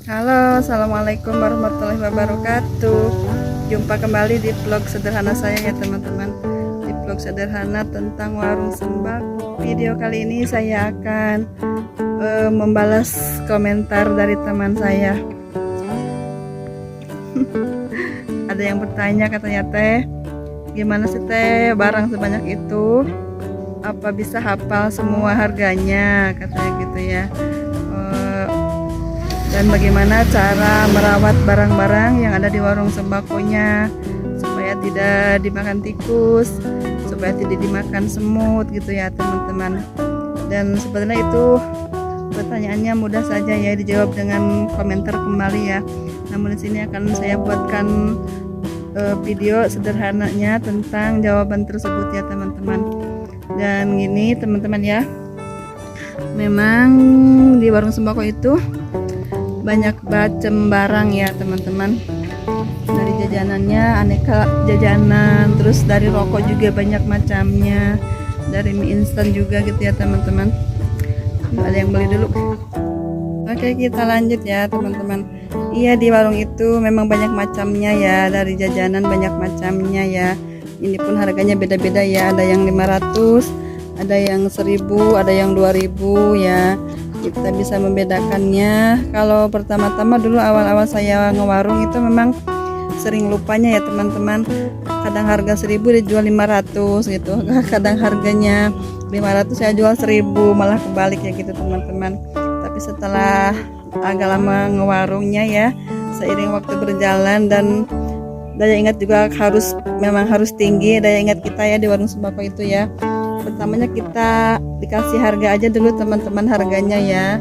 Halo, assalamualaikum warahmatullahi wabarakatuh. Jumpa kembali di vlog sederhana saya ya teman-teman. Di vlog sederhana tentang warung sembako. Video kali ini saya akan membalas komentar dari teman saya. Ada yang bertanya, katanya, teh, gimana sih teh barang sebanyak itu? Apa bisa hafal semua harganya? Katanya gitu ya. Dan bagaimana cara merawat barang-barang yang ada di warung sembakonya supaya tidak dimakan tikus, supaya tidak dimakan semut gitu ya teman-teman. Dan sebenarnya itu pertanyaannya mudah saja ya dijawab dengan komentar kembali ya. Namun di sini akan saya buatkan video sederhananya tentang jawaban tersebut ya teman-teman. Dan gini teman-teman ya, memang di warung sembako itu banyak macam barang ya teman-teman. Dari jajanannya aneka jajanan, terus dari rokok juga banyak macamnya, dari mie instan juga gitu ya teman-teman. Ada yang beli dulu. Oke, kita lanjut ya teman-teman. Iya, di warung itu memang banyak macamnya ya, dari jajanan banyak macamnya ya. Ini pun harganya beda-beda ya, ada yang 500, ada yang 1000, ada yang 2000 ya. Kita bisa membedakannya. Kalau pertama-tama dulu awal-awal saya ngewarung itu memang sering lupanya ya teman-teman. Kadang harga 1000 dijual 500 gitu, kadang harganya 500 saya jual 1000, malah kebalik ya gitu teman-teman. Tapi setelah agak lama ngewarungnya ya, seiring waktu berjalan dan daya ingat juga memang harus tinggi daya ingat kita ya di warung sembako itu ya. Pertamanya kita dikasih harga aja dulu teman-teman, harganya ya.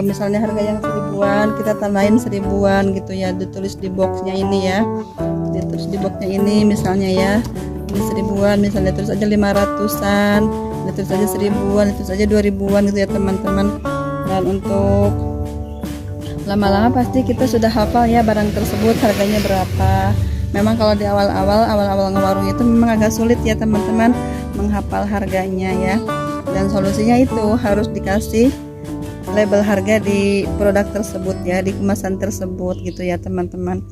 Misalnya harga yang 1000-an kita tambahin 1000-an gitu ya, ditulis di boxnya ini ya, ditulis di boxnya ini misalnya ya, ini 1000-an misalnya, terus aja 500-an, terus aja 1000-an, terus aja 2000-an gitu ya teman-teman. Dan untuk lama-lama pasti kita sudah hafal ya barang tersebut harganya berapa. Memang kalau di awal-awal ngewarung itu memang agak sulit ya teman-teman menghafal harganya ya. Dan solusinya itu harus dikasih label harga di produk tersebut ya, di kemasan tersebut gitu ya teman-teman.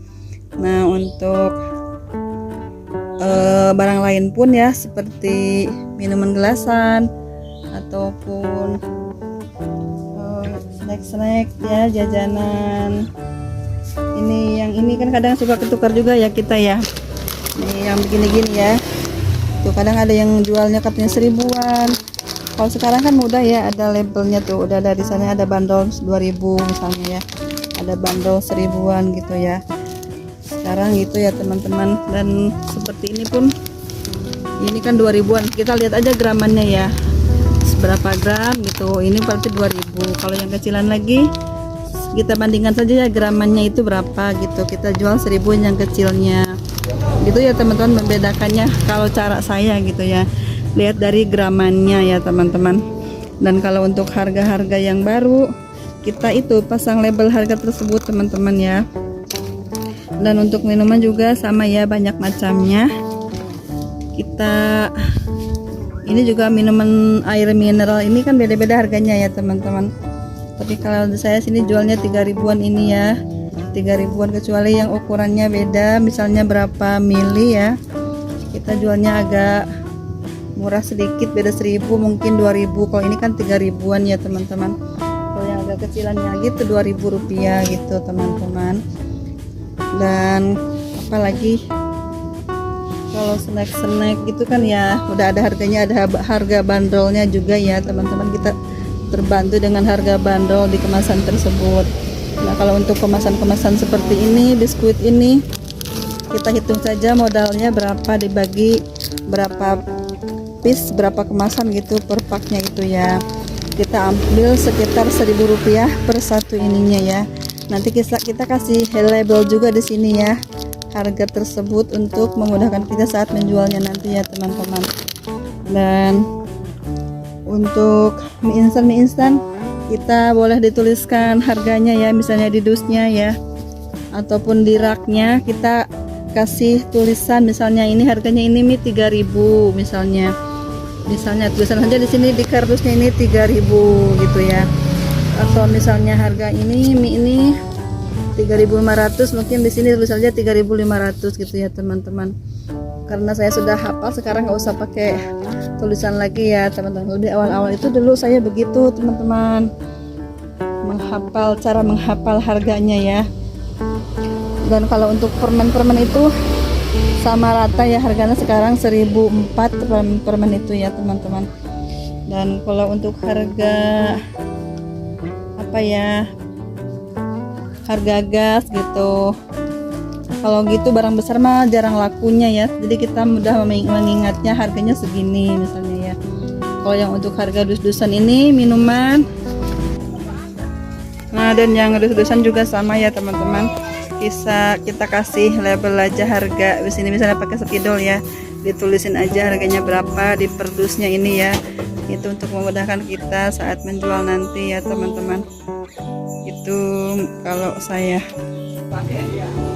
Nah, untuk barang lain pun ya, seperti minuman gelasan ataupun snack-snack ya, jajanan. Yang ini kan kadang suka ketukar juga ya kita ya. Nih yang begini-gini ya. Tuh kadang ada yang jualnya katanya 1000-an. Kalau sekarang kan mudah ya, ada labelnya tuh, udah dari sana ada bandol 2000 misalnya ya. Ada bandol 1000-an gitu ya. Sekarang gitu ya teman-teman. Dan seperti ini pun ini kan 2000-an. Kita lihat aja gramannya ya. Berapa gram gitu. Ini berarti 2000. Kalau yang kecilan lagi kita bandingkan saja ya gramannya itu berapa gitu. Kita jual 1000 yang kecilnya. Gitu ya teman-teman membedakannya kalau cara saya gitu ya. Lihat dari gramannya ya teman-teman. Dan kalau untuk harga-harga yang baru, kita itu pasang label harga tersebut teman-teman ya. Dan untuk minuman juga sama ya, banyak macamnya. Ini juga minuman air mineral ini kan beda-beda harganya ya teman-teman. Tapi kalau saya sini jualnya 3000-an ini ya, 3000-an, kecuali yang ukurannya beda, misalnya berapa mili ya, kita jualnya agak murah sedikit, beda 1000 mungkin 2000. Kalau ini kan 3000-an ya teman-teman. Kalau yang agak kecilannya lagi itu 2000 rupiah gitu teman-teman. Dan apalagi kalau snack gitu kan ya udah ada harganya, ada harga bandrolnya juga ya teman-teman. Kita terbantu dengan harga bandrol di kemasan tersebut. Nah, kalau untuk kemasan-kemasan seperti ini, biskuit ini, kita hitung saja modalnya berapa dibagi berapa piece, berapa kemasan gitu per paknya gitu ya. Kita ambil sekitar 1000 rupiah per satu ininya ya. Nanti kita kasih label juga di sini ya, harga tersebut untuk memudahkan kita saat menjualnya nanti ya teman-teman. Dan untuk mie instan kita boleh dituliskan harganya ya, misalnya di dusnya ya, ataupun di raknya kita kasih tulisan, misalnya ini harganya ini mie 3000 misalnya tulisan aja di sini di kardusnya ini 3000 gitu ya. Atau misalnya harga ini mie ini 3.500, mungkin di sini tulis aja 3.500 gitu ya teman-teman. Karena saya sudah hafal, sekarang nggak usah pakai tulisan lagi ya teman-teman. Lebih awal-awal itu dulu saya begitu teman-teman, cara menghafal harganya ya. Dan kalau untuk permen itu sama rata ya, harganya sekarang 1.004 permen itu ya teman-teman. Dan kalau untuk harga apa ya, harga gas gitu, kalau gitu barang besar mah jarang lakunya ya, jadi kita mudah mengingatnya harganya segini misalnya ya. Kalau yang untuk harga dus-dusan ini minuman, nah dan yang dus-dusan juga sama ya teman-teman, kita kasih label aja harga. Di sini misalnya pakai spidol ya, ditulisin aja harganya berapa di perdusnya ini ya. Itu untuk memudahkan kita saat menjual nanti ya teman-teman. Itu kalau saya.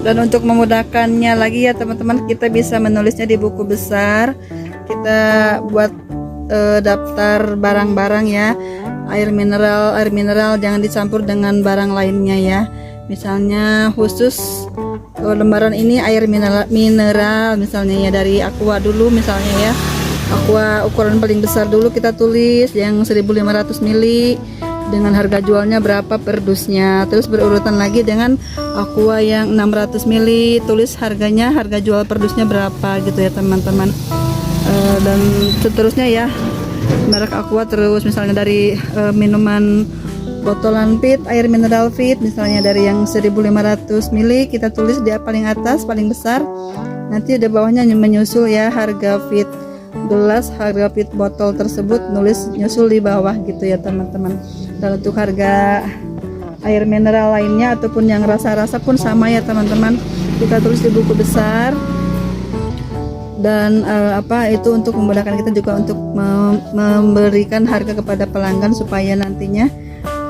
Dan untuk memudahkannya lagi ya teman-teman, kita bisa menulisnya di buku besar. Kita buat daftar barang-barang ya. Air mineral jangan dicampur dengan barang lainnya ya. Misalnya khusus lembaran ini air mineral misalnya ya, dari Aqua dulu misalnya ya. Aqua ukuran paling besar dulu kita tulis yang 1.500 ml dengan harga jualnya berapa per dusnya. Terus berurutan lagi dengan Aqua yang 600 ml, tulis harganya, harga jual per dusnya berapa gitu ya teman-teman. Dan seterusnya ya, merek Aqua. Terus misalnya dari minuman botolan fit, air mineral fit misalnya dari yang 1.500 ml kita tulis di paling atas paling besar, nanti di bawahnya menyusul ya harga fit gelas, harga fit botol tersebut nyusul di bawah gitu ya teman-teman. Dan untuk harga air mineral lainnya ataupun yang rasa-rasa pun sama ya teman-teman, kita tulis di buku besar. Dan itu untuk memudahkan kita juga untuk memberikan harga kepada pelanggan supaya nantinya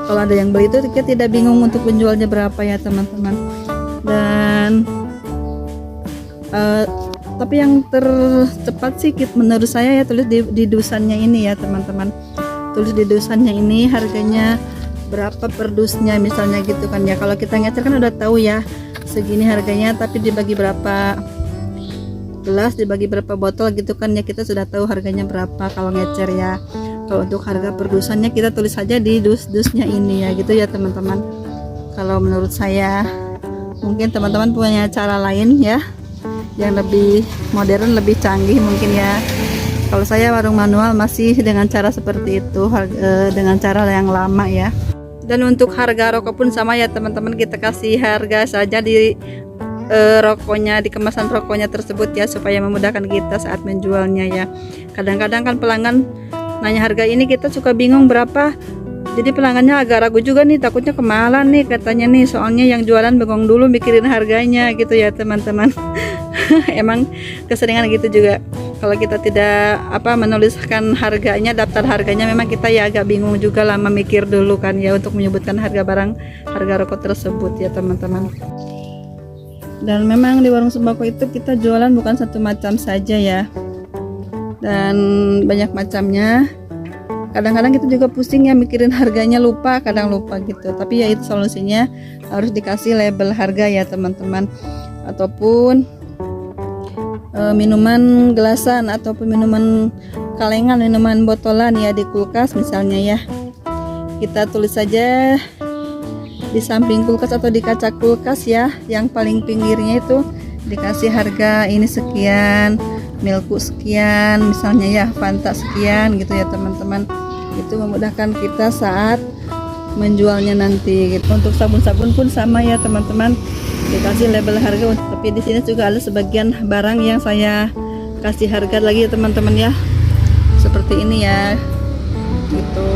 kalau ada yang beli itu kita tidak bingung untuk menjualnya berapa ya teman-teman. Dan tapi yang tercepat sih menurut saya ya tulis di dusannya ini ya teman-teman. Tulis di dusannya ini harganya berapa per dusnya misalnya gitu kan ya. Kalau kita ngecer kan udah tahu ya segini harganya, tapi dibagi berapa gelas, dibagi berapa botol gitu kan ya, kita sudah tahu harganya berapa kalau ngecer ya. Kalau untuk harga per dusannya kita tulis saja di dus-dusnya ini ya gitu ya teman-teman. Kalau menurut saya, mungkin teman-teman punya cara lain ya yang lebih modern, lebih canggih mungkin ya. Kalau saya warung manual masih dengan cara seperti itu, dengan cara yang lama ya. Dan untuk harga rokok pun sama ya teman-teman, kita kasih harga saja di rokoknya, di kemasan rokoknya tersebut ya, supaya memudahkan kita saat menjualnya ya. Kadang-kadang kan pelanggan nanya harga ini, kita suka bingung berapa, jadi pelanggannya agak ragu juga nih, takutnya kemahalan nih katanya nih, soalnya yang jualan bengong dulu mikirin harganya gitu ya teman-teman. Emang keseringan gitu juga, kalau kita tidak menuliskan harganya, daftar harganya, memang kita ya agak bingung juga, lama mikir dulu kan ya untuk menyebutkan harga barang, harga rokok tersebut ya teman-teman. Dan memang di warung sembako itu kita jualan bukan satu macam saja ya, dan banyak macamnya. Kadang-kadang kita juga pusing ya mikirin harganya, kadang lupa gitu. Tapi ya itu solusinya, harus dikasih label harga ya teman-teman. Ataupun minuman gelasan ataupun minuman kalengan, minuman botolan ya di kulkas misalnya ya, kita tulis saja di samping kulkas atau di kaca kulkas ya, yang paling pinggirnya itu dikasih harga ini sekian, Milku sekian misalnya ya, Fanta sekian gitu ya teman-teman. Itu memudahkan kita saat menjualnya nanti gitu. Untuk sabun-sabun pun sama ya teman-teman, dikasih label harga. Tapi di sini juga ada sebagian barang yang saya kasih harga lagi ya teman-teman ya, seperti ini ya gitu.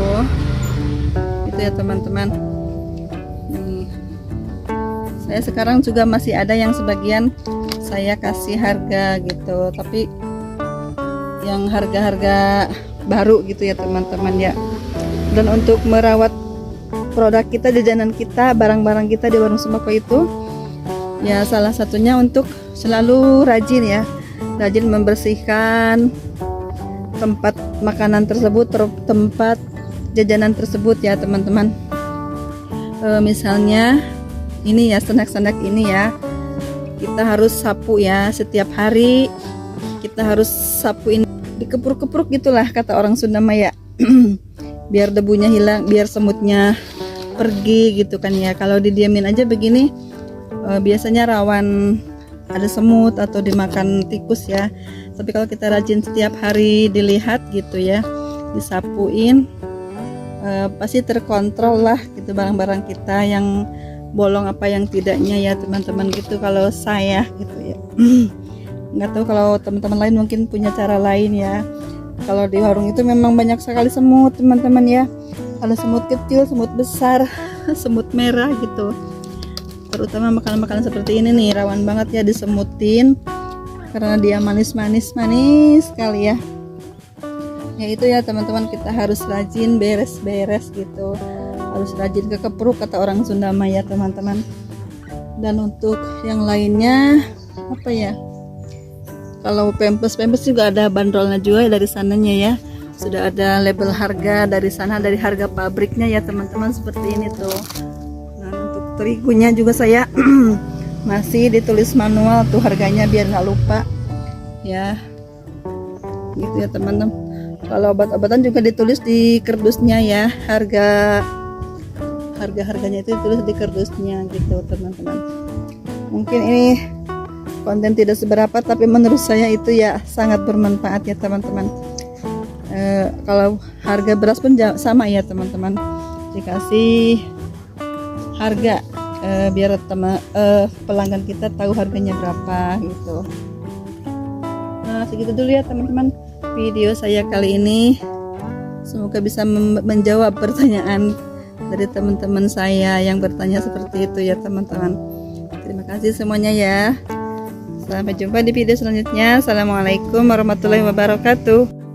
Itu ya teman-teman. Saya sekarang juga masih ada yang sebagian saya kasih harga gitu, tapi yang harga-harga baru gitu ya teman-teman ya. Dan untuk merawat produk kita, jajanan kita, barang-barang kita di warung sembako itu ya, salah satunya untuk selalu rajin ya, rajin membersihkan tempat makanan tersebut, tempat jajanan tersebut ya teman-teman. Misalnya ini ya, sendak-sendak ini ya, kita harus sapu ya setiap hari. Kita harus sapuin, dikepruk-kepruk gitulah kata orang Sunda Maya. Biar debunya hilang, biar semutnya pergi gitu kan ya. Kalau didiamin aja begini biasanya rawan ada semut atau dimakan tikus ya. Tapi kalau kita rajin setiap hari dilihat gitu ya, disapuin, pasti terkontrol lah gitu barang-barang kita yang bolong apa yang tidaknya ya teman-teman gitu. Kalau saya gitu ya. Nggak tahu kalau teman-teman lain mungkin punya cara lain ya. Kalau di warung itu memang banyak sekali semut teman-teman ya. Ada semut kecil, semut besar, semut merah gitu. Terutama makanan-makanan seperti ini nih rawan banget ya disemutin karena dia manis sekali ya. Ya itu ya teman-teman, kita harus rajin beres-beres gitu, harus rajin kekepruk kata orang Sunda Maya teman-teman. Dan untuk yang lainnya apa ya, kalau pampers juga ada bandrolnya juga dari sananya ya, sudah ada label harga dari sana, dari harga pabriknya ya teman-teman, seperti ini tuh. Nah untuk terigunya juga saya masih ditulis manual tuh harganya biar nggak lupa ya, gitu ya teman-teman. Kalau obat-obatan juga ditulis di kardusnya ya, harganya itu ditulis di kardusnya gitu teman-teman. Mungkin ini konten tidak seberapa, tapi menurut saya itu ya sangat bermanfaat ya teman-teman. Kalau harga beras pun sama ya teman-teman, dikasih harga biar pelanggan kita tahu harganya berapa gitu. Nah segitu dulu ya teman-teman video saya kali ini, semoga bisa menjawab pertanyaan dari teman-teman saya yang bertanya seperti itu ya teman-teman. Terima kasih semuanya ya, sampai jumpa di video selanjutnya. Assalamualaikum warahmatullahi wabarakatuh.